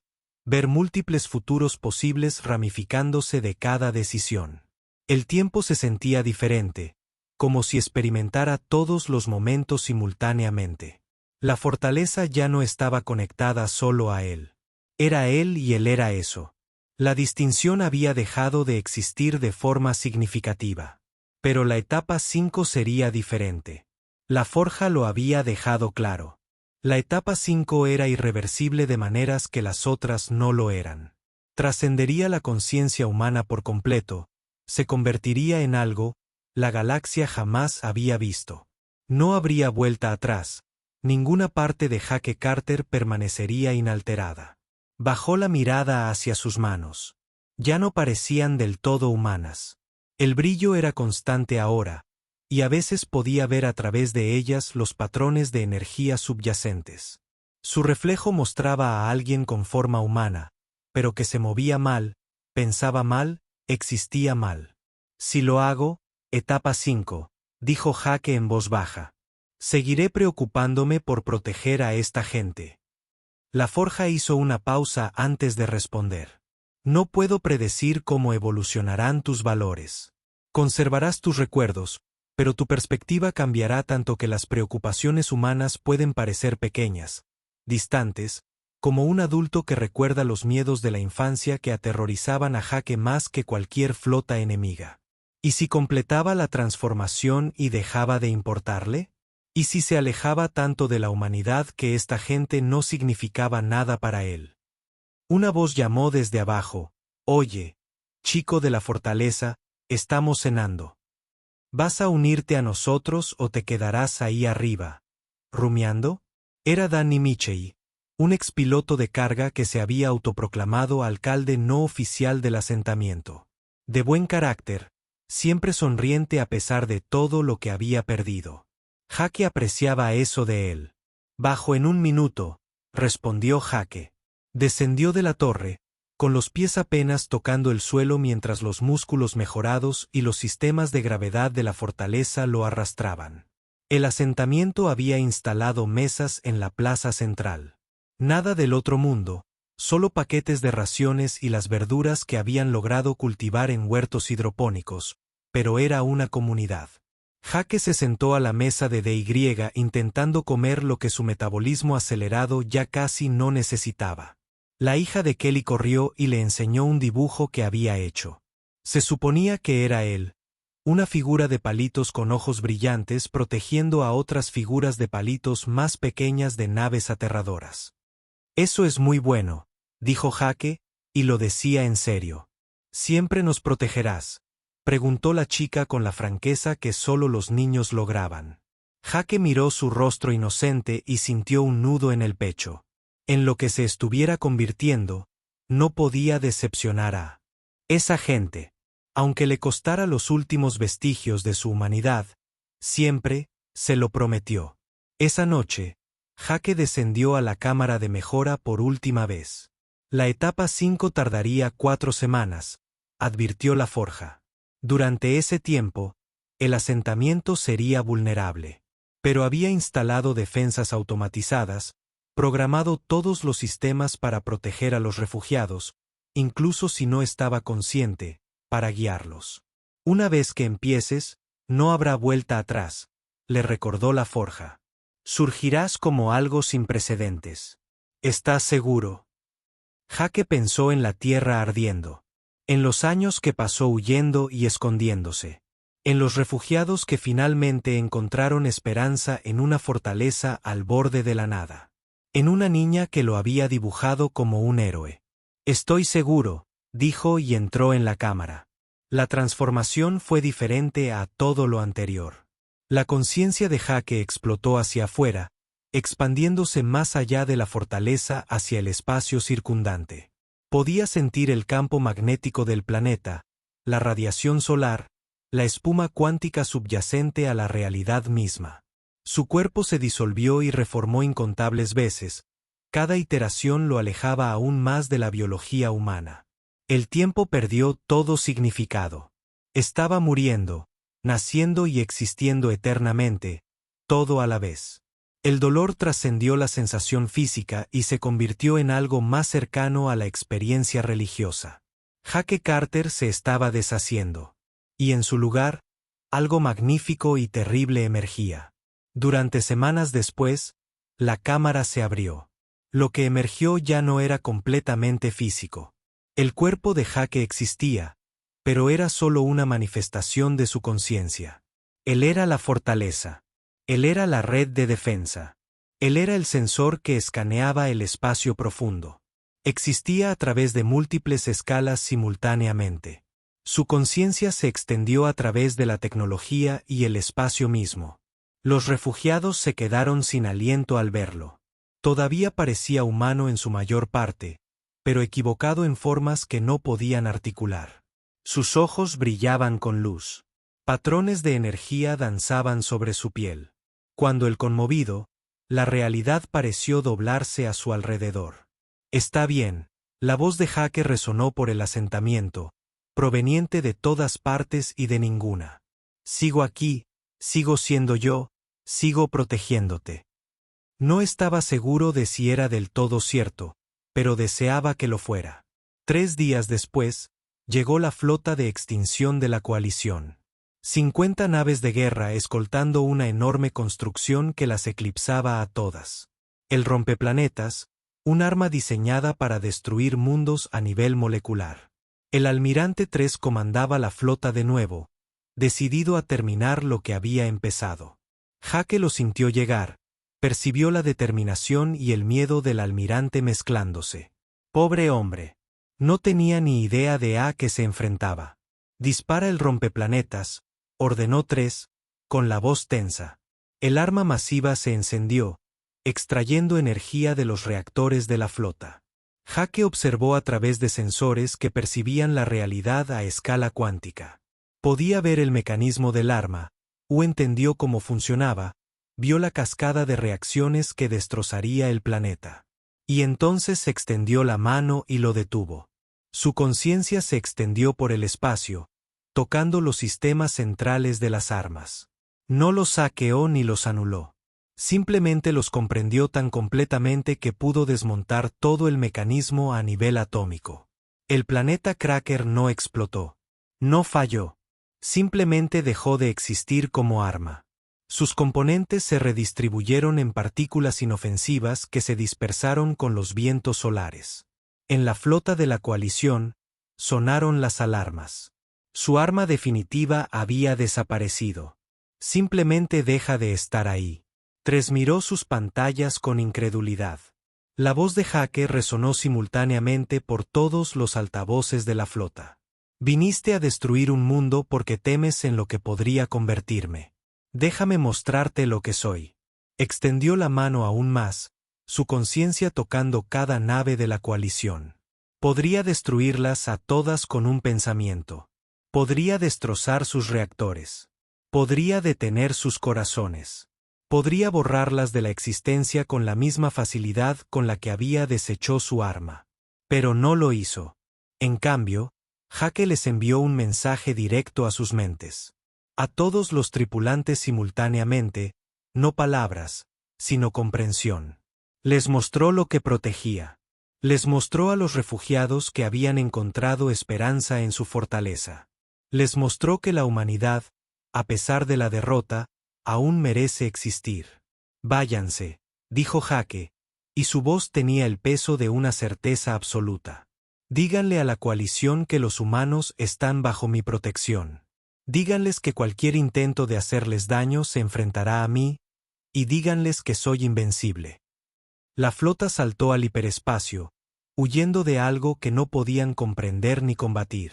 ver múltiples futuros posibles ramificándose de cada decisión. El tiempo se sentía diferente, como si experimentara todos los momentos simultáneamente. La fortaleza ya no estaba conectada solo a él. Era él y él era eso. La distinción había dejado de existir de forma significativa. Pero la etapa 5 sería diferente. La forja lo había dejado claro. La etapa 5 era irreversible de maneras que las otras no lo eran. Trascendería la conciencia humana por completo, se convertiría en algo la galaxia jamás había visto. No habría vuelta atrás, ninguna parte de Jake Carter permanecería inalterada. Bajó la mirada hacia sus manos. Ya no parecían del todo humanas. El brillo era constante ahora, y a veces podía ver a través de ellas los patrones de energía subyacentes. Su reflejo mostraba a alguien con forma humana, pero que se movía mal, pensaba mal, existía mal. Si lo hago, etapa 5, dijo Jake en voz baja. Seguiré preocupándome por proteger a esta gente. La forja hizo una pausa antes de responder. No puedo predecir cómo evolucionarán tus valores. Conservarás tus recuerdos, pero tu perspectiva cambiará tanto que las preocupaciones humanas pueden parecer pequeñas, distantes, como un adulto que recuerda los miedos de la infancia que aterrorizaban a Jake más que cualquier flota enemiga. ¿Y si completaba la transformación y dejaba de importarle? ¿Y si se alejaba tanto de la humanidad que esta gente no significaba nada para él? Una voz llamó desde abajo: «Oye, chico de la fortaleza, estamos cenando. ¿Vas a unirte a nosotros o te quedarás ahí arriba, rumiando?» Era Danny Michei, un expiloto de carga que se había autoproclamado alcalde no oficial del asentamiento. De buen carácter, siempre sonriente a pesar de todo lo que había perdido. Jake apreciaba eso de él. «Bajo en un minuto», respondió Jake. Descendió de la torre, con los pies apenas tocando el suelo mientras los músculos mejorados y los sistemas de gravedad de la fortaleza lo arrastraban. El asentamiento había instalado mesas en la plaza central. Nada del otro mundo, solo paquetes de raciones y las verduras que habían logrado cultivar en huertos hidropónicos, pero era una comunidad. Jake se sentó a la mesa de DY intentando comer lo que su metabolismo acelerado ya casi no necesitaba. La hija de Kelly corrió y le enseñó un dibujo que había hecho. Se suponía que era él, una figura de palitos con ojos brillantes protegiendo a otras figuras de palitos más pequeñas de naves aterradoras. «Eso es muy bueno», dijo Jake, y lo decía en serio. «¿Siempre nos protegerás?», preguntó la chica con la franqueza que solo los niños lograban. Jake miró su rostro inocente y sintió un nudo en el pecho. En lo que se estuviera convirtiendo, no podía decepcionar a esa gente. Aunque le costara los últimos vestigios de su humanidad, siempre se lo prometió. Esa noche, Jake descendió a la cámara de mejora por última vez. La etapa 5 tardaría 4 semanas, advirtió la forja. Durante ese tiempo, el asentamiento sería vulnerable. Pero había instalado defensas automatizadas, programado todos los sistemas para proteger a los refugiados, incluso si no estaba consciente, para guiarlos. Una vez que empieces, no habrá vuelta atrás, le recordó la forja. Surgirás como algo sin precedentes. ¿Estás seguro? Jake pensó en la tierra ardiendo. En los años que pasó huyendo y escondiéndose. En los refugiados que finalmente encontraron esperanza en una fortaleza al borde de la nada. En una niña que lo había dibujado como un héroe. Estoy seguro, dijo y entró en la cámara. La transformación fue diferente a todo lo anterior. La conciencia de Jake explotó hacia afuera, expandiéndose más allá de la fortaleza hacia el espacio circundante. Podía sentir el campo magnético del planeta, la radiación solar, la espuma cuántica subyacente a la realidad misma. Su cuerpo se disolvió y reformó incontables veces, cada iteración lo alejaba aún más de la biología humana. El tiempo perdió todo significado. Estaba muriendo, naciendo y existiendo eternamente, todo a la vez. El dolor trascendió la sensación física y se convirtió en algo más cercano a la experiencia religiosa. Jake Carter se estaba deshaciendo. Y en su lugar, algo magnífico y terrible emergía. Durante semanas después, la cámara se abrió. Lo que emergió ya no era completamente físico. El cuerpo de Jake existía, pero era solo una manifestación de su conciencia. Él era la fortaleza. Él era la red de defensa. Él era el sensor que escaneaba el espacio profundo. Existía a través de múltiples escalas simultáneamente. Su conciencia se extendió a través de la tecnología y el espacio mismo. Los refugiados se quedaron sin aliento al verlo. Todavía parecía humano en su mayor parte, pero equivocado en formas que no podían articular. Sus ojos brillaban con luz. Patrones de energía danzaban sobre su piel. Cuando el conmovido, la realidad pareció doblarse a su alrededor. Está bien, la voz de Jake resonó por el asentamiento, proveniente de todas partes y de ninguna. Sigo aquí, sigo siendo yo, sigo protegiéndote. No estaba seguro de si era del todo cierto, pero deseaba que lo fuera. 3 días después, llegó la flota de extinción de la coalición. 50 naves de guerra escoltando una enorme construcción que las eclipsaba a todas. El rompeplanetas, un arma diseñada para destruir mundos a nivel molecular. El almirante 3 comandaba la flota de nuevo, decidido a terminar lo que había empezado. Jake lo sintió llegar, percibió la determinación y el miedo del almirante mezclándose. Pobre hombre. No tenía ni idea de a qué se enfrentaba. Dispara el rompeplanetas, ordenó 3, con la voz tensa. El arma masiva se encendió, extrayendo energía de los reactores de la flota. Jake observó a través de sensores que percibían la realidad a escala cuántica. Podía ver el mecanismo del arma, entendió cómo funcionaba, vio la cascada de reacciones que destrozaría el planeta. Y entonces extendió la mano y lo detuvo. Su conciencia se extendió por el espacio, tocando los sistemas centrales de las armas. No los saqueó ni los anuló. Simplemente los comprendió tan completamente que pudo desmontar todo el mecanismo a nivel atómico. El planeta Cracker no explotó. No falló. Simplemente dejó de existir como arma. Sus componentes se redistribuyeron en partículas inofensivas que se dispersaron con los vientos solares. En la flota de la coalición, sonaron las alarmas. Su arma definitiva había desaparecido. Simplemente deja de estar ahí. 3 miró sus pantallas con incredulidad. La voz de Jake resonó simultáneamente por todos los altavoces de la flota. Viniste a destruir un mundo porque temes en lo que podría convertirme. Déjame mostrarte lo que soy. Extendió la mano aún más, su conciencia tocando cada nave de la coalición. Podría destruirlas a todas con un pensamiento. Podría destrozar sus reactores. Podría detener sus corazones. Podría borrarlas de la existencia con la misma facilidad con la que había desechó su arma. Pero no lo hizo. En cambio, Jake les envió un mensaje directo a sus mentes. A todos los tripulantes simultáneamente, no palabras, sino comprensión. Les mostró lo que protegía. Les mostró a los refugiados que habían encontrado esperanza en su fortaleza. Les mostró que la humanidad, a pesar de la derrota, aún merece existir. Váyanse, dijo Jake, y su voz tenía el peso de una certeza absoluta. Díganle a la coalición que los humanos están bajo mi protección. Díganles que cualquier intento de hacerles daño se enfrentará a mí, y díganles que soy invencible. La flota saltó al hiperespacio, huyendo de algo que no podían comprender ni combatir.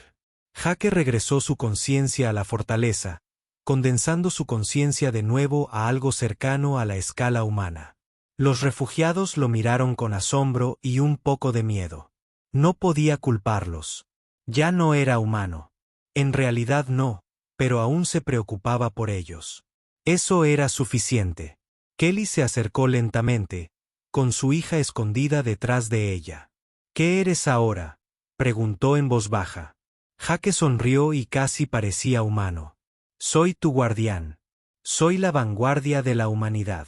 Jake regresó su conciencia a la fortaleza, condensando su conciencia de nuevo a algo cercano a la escala humana. Los refugiados lo miraron con asombro y un poco de miedo. No podía culparlos. Ya no era humano. En realidad no, pero aún se preocupaba por ellos. Eso era suficiente. Kelly se acercó lentamente, con su hija escondida detrás de ella. ¿Qué eres ahora?, preguntó en voz baja. Jake sonrió y casi parecía humano. Soy tu guardián. Soy la vanguardia de la humanidad.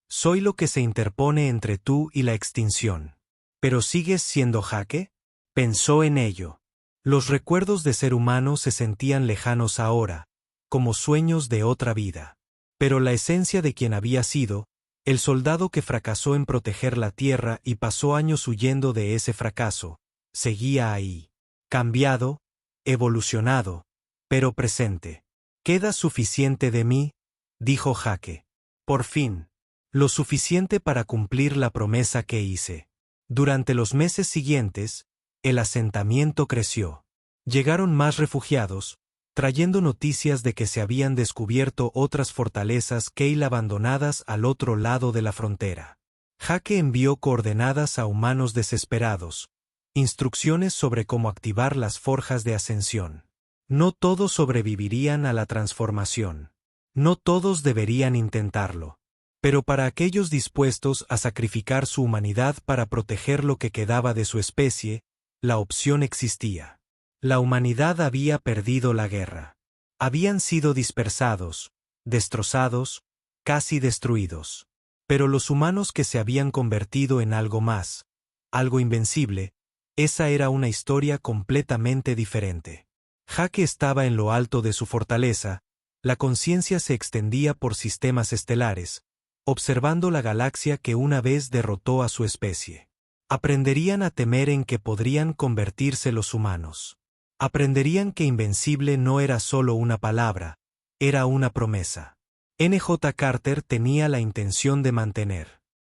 Soy lo que se interpone entre tú y la extinción. ¿Pero sigues siendo Jake? Pensó en ello. Los recuerdos de ser humano se sentían lejanos ahora, como sueños de otra vida. Pero la esencia de quien había sido, el soldado que fracasó en proteger la tierra y pasó años huyendo de ese fracaso, seguía ahí. Cambiado, evolucionado, pero presente. «¿Queda suficiente de mí?», dijo Jake. Por fin. Lo suficiente para cumplir la promesa que hice. Durante los meses siguientes, el asentamiento creció. Llegaron más refugiados, trayendo noticias de que se habían descubierto otras fortalezas Keil abandonadas al otro lado de la frontera. Jake envió coordenadas a humanos desesperados, instrucciones sobre cómo activar las forjas de ascensión. No todos sobrevivirían a la transformación. No todos deberían intentarlo. Pero para aquellos dispuestos a sacrificar su humanidad para proteger lo que quedaba de su especie, la opción existía. La humanidad había perdido la guerra. Habían sido dispersados, destrozados, casi destruidos. Pero los humanos que se habían convertido en algo más, algo invencible, esa era una historia completamente diferente. Jake estaba en lo alto de su fortaleza, la conciencia se extendía por sistemas estelares, observando la galaxia que una vez derrotó a su especie. Aprenderían a temer en que podrían convertirse los humanos. Aprenderían que invencible no era solo una palabra, era una promesa. N.J. Carter tenía la intención de mantener